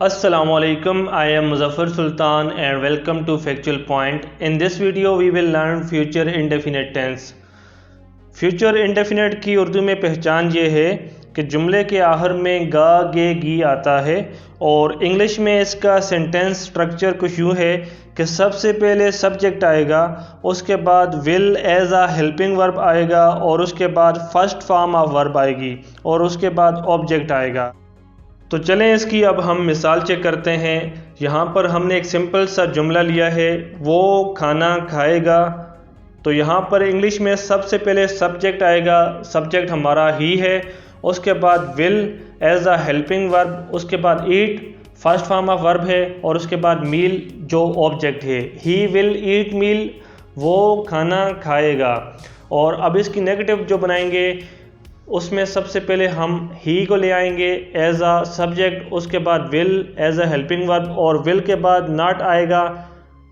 Assalamualaikum, I am Muzaffar Sultan and welcome to Factual Point. In this video we will learn future indefinite tense. Future indefinite की उर्दू में पहचान ये है कि जुमले के आखिर में गा गे गी आता है और इंग्लिश में इसका सेंटेंस स्ट्रक्चर कुछ यूँ है कि सबसे पहले सब्जेक्ट आएगा, उसके बाद will as a helping verb आएगा और उसके बाद फर्स्ट फॉर्म ऑफ वर्ब आएगी और उसके बाद ऑब्जेक्ट आएगा। तो चलें इसकी अब हम मिसाल चेक करते हैं। यहाँ पर हमने एक सिंपल सा जुमला लिया है, वो खाना खाएगा। तो यहाँ पर इंग्लिश में सबसे पहले सब्जेक्ट आएगा, सब्जेक्ट हमारा ही है, उसके बाद will as a helping verb, उसके बाद it first form of verb है और उसके बाद मील जो ऑब्जेक्ट है। ही विल ईट मील, वो खाना खाएगा। और अब इसकी नेगेटिव जो बनाएंगे उसमें सबसे पहले हम ही को ले आएंगे एज अ सब्जेक्ट, उसके बाद will as a helping verb और विल के बाद नॉट आएगा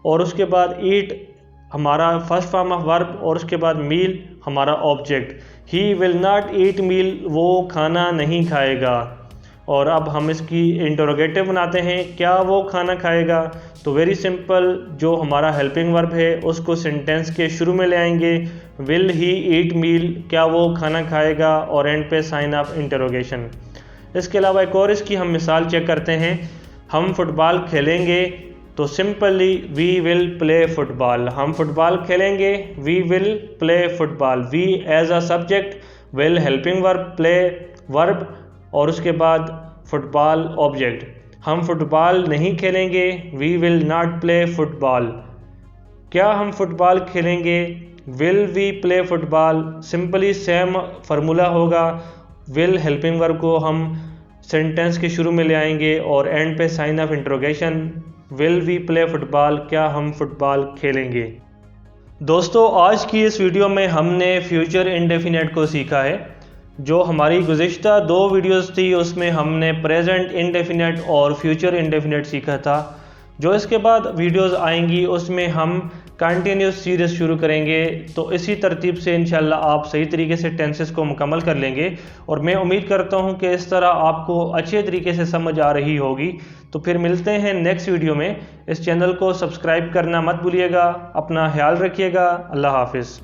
और उसके बाद ईट हमारा फर्स्ट फॉर्म ऑफ वर्ब और उसके बाद मील हमारा object. He will not eat meal, वो खाना नहीं खाएगा। और अब हम इसकी इंटरोगेटिव बनाते हैं, क्या वो खाना खाएगा। तो वेरी सिंपल, जो हमारा हेल्पिंग वर्ब है उसको सेंटेंस के शुरू में ले आएंगे, विल ही ईट मील, क्या वो खाना खाएगा, और एंड पे साइन ऑफ इंटरोगेशन। इसके अलावा एक और इसकी हम मिसाल चेक करते हैं। हम फुटबॉल खेलेंगे, तो simply we will play football, हम फुटबॉल खेलेंगे, we will play football. We as a subject, will helping verb, play verb और उसके बाद फुटबॉल ऑब्जेक्ट। हम फुटबॉल नहीं खेलेंगे, we will not play football. क्या हम फुटबॉल खेलेंगे, will we play football. Simply same formula होगा, विल हेल्पिंग वर्ब को हम सेंटेंस के शुरू में ले आएंगे और एंड पे sign of interrogation, will we play football, क्या हम फुटबॉल खेलेंगे। दोस्तों, आज की इस वीडियो में हमने फ्यूचर इंडेफिनेट को सीखा है। जो हमारी गुज़िश्ता 2 वीडियोस थी उसमें हमने प्रेजेंट इंडेफिनेट और फ्यूचर इंडेफिनेट सीखा था। जो इसके बाद वीडियोस आएंगी उसमें हम कंटिन्यूस सीरीज़ शुरू करेंगे। तो इसी तरतीब से इंशाल्लाह आप सही तरीके से टेंसेस को मुकम्मल कर लेंगे और मैं उम्मीद करता हूं कि इस तरह आपको अच्छे तरीके से समझ आ रही होगी। तो फिर मिलते हैं नेक्स्ट वीडियो में। इस चैनल को सब्सक्राइब करना मत भूलिएगा। अपना ख्याल रखिएगा। अल्लाह हाफिज़।